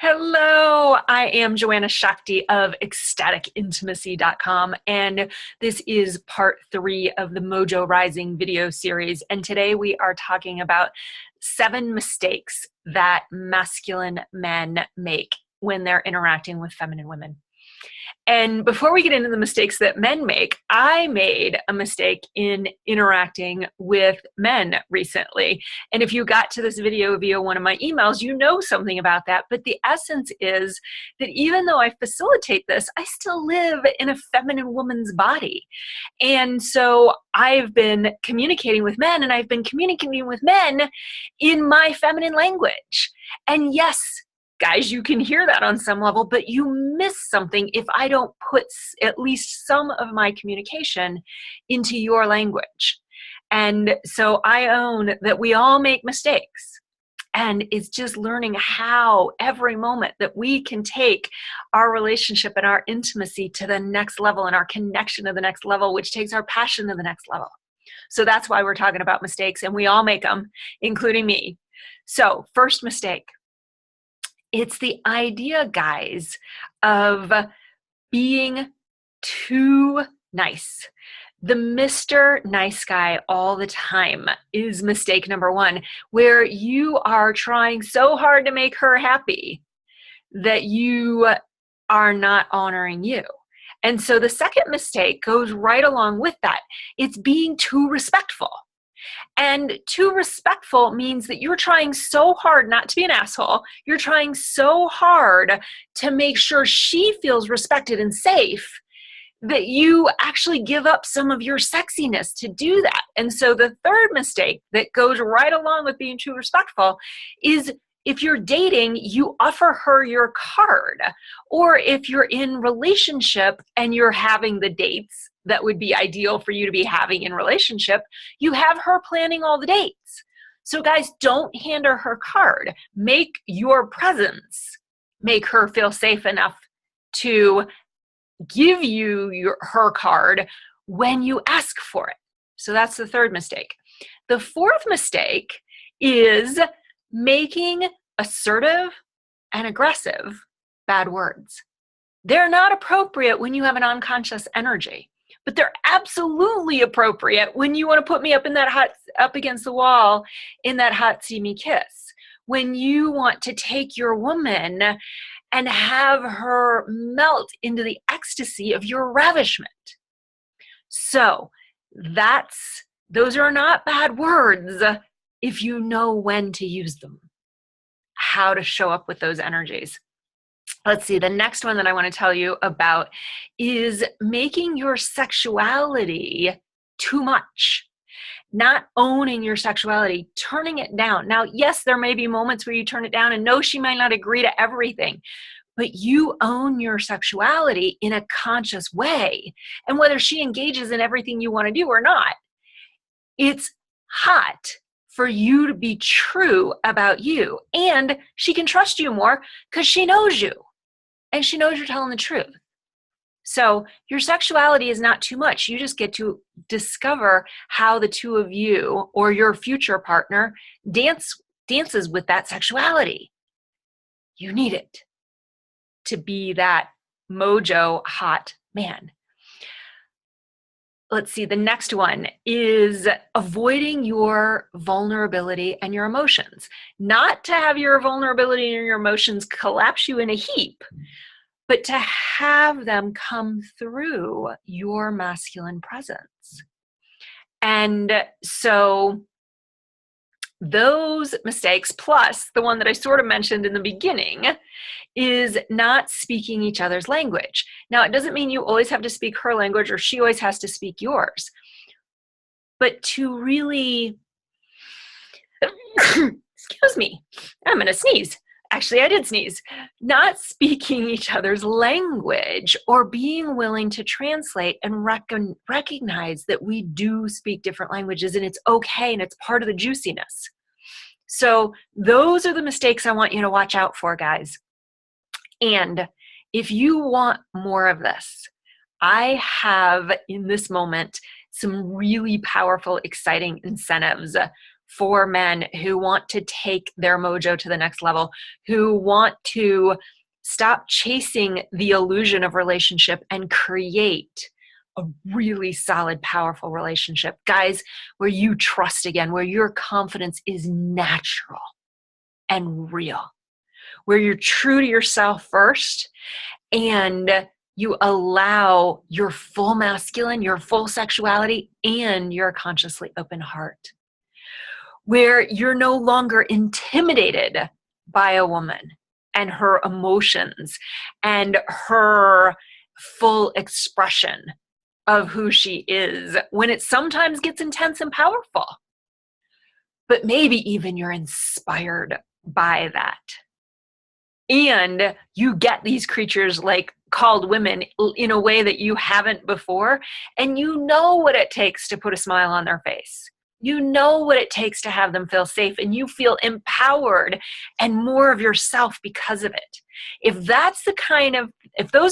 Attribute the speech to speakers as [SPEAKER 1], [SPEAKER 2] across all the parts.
[SPEAKER 1] Hello, I am Joanna Shakti of ecstaticintimacy.com, and this is part 3 of the Mojo Rising video series. And today we are talking about 7 mistakes that masculine men make when they're interacting with feminine women. And before we get into the mistakes that men make, I made a mistake in interacting with men recently. And if you got to this video via one of my emails, you know something about that. But the essence is that even though I facilitate this, I still live in a feminine woman's body. And so I've been communicating with men, and I've been communicating with men in my feminine language. And yes, guys, you can hear that on some level, but you miss something if I don't put at least some of my communication into your language. And so I own that we all make mistakes. And it's just learning how every moment that we can take our relationship and our intimacy to the next level and our connection to the next level, which takes our passion to the next level. So that's why we're talking about mistakes, and we all make them, including me. So first mistake. It's the idea, guys, of being too nice. The Mr. Nice Guy all the time is mistake number 1, where you are trying so hard to make her happy that you are not honoring you. And so the second mistake goes right along with that. It's being too respectful. And too respectful means that you're trying so hard not to be an asshole. You're trying so hard to make sure she feels respected and safe that you actually give up some of your sexiness to do that. And so the third mistake that goes right along with being too respectful is if you're dating, you offer her your card. Or if you're in relationship and you're having the dates that would be ideal for you to be having in relationship, you have her planning all the dates. So guys, don't hand her her card. Make your presence make her feel safe enough to give you her card when you ask for it. So that's the third mistake. The fourth mistake is making assertive and aggressive bad words. They're not appropriate when you have an unconscious energy, but they're absolutely appropriate when you want to put me up against the wall in that hot steamy kiss. When you want to take your woman and have her melt into the ecstasy of your ravishment. So those are not bad words if you know when to use them, how to show up with those energies. Let's see, the next one that I want to tell you about is making your sexuality too much. Not owning your sexuality, turning it down. Now, yes, there may be moments where you turn it down, and no, she might not agree to everything, but you own your sexuality in a conscious way. And whether she engages in everything you want to do or not, it's hot for you to be true about you. And she can trust you more because she knows you and she knows you're telling the truth. So your sexuality is not too much. You just get to discover how the two of you or your future partner dances with that sexuality. You need it to be that mojo hot man. Let's see, the next one is avoiding your vulnerability and your emotions. Not to have your vulnerability and your emotions collapse you in a heap, but to have them come through your masculine presence. And so those mistakes, plus the one that I sort of mentioned in the beginning, is not speaking each other's language. Now, it doesn't mean you always have to speak her language or she always has to speak yours, but to really, excuse me, I'm going to sneeze. Actually, I did sneeze. Not speaking each other's language or being willing to translate and recognize that we do speak different languages and it's okay and it's part of the juiciness. So those are the mistakes I want you to watch out for, guys. And if you want more of this, I have in this moment some really powerful, exciting incentives for men who want to take their mojo to the next level, who want to stop chasing the illusion of relationship and create a really solid, powerful relationship. Guys, where you trust again, where your confidence is natural and real, where you're true to yourself first and you allow your full masculine, your full sexuality, and your consciously open heart, where you're no longer intimidated by a woman and her emotions and her full expression of who she is when it sometimes gets intense and powerful. But maybe even you're inspired by that. And you get these creatures like called women in a way that you haven't before. And you know what it takes to put a smile on their face. You know what it takes to have them feel safe, and you feel empowered and more of yourself because of it. If those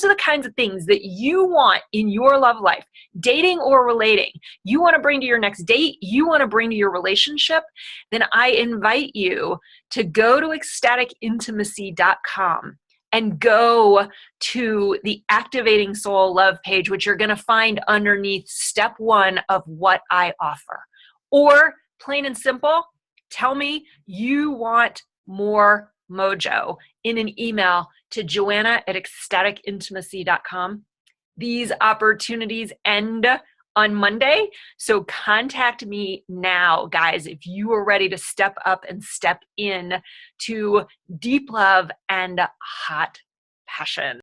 [SPEAKER 1] are the kinds of things that you want in your love life, dating or relating, you want to bring to your next date, you want to bring to your relationship, then I invite you to go to ecstaticintimacy.com and go to the Activating Soul Love page, which you're going to find underneath step 1 of what I offer. Or plain and simple, tell me you want more mojo in an email to Joanna@ecstaticintimacy.com. These opportunities end on Monday, so contact me now, guys, if you are ready to step up and step in to deep love and hot passion.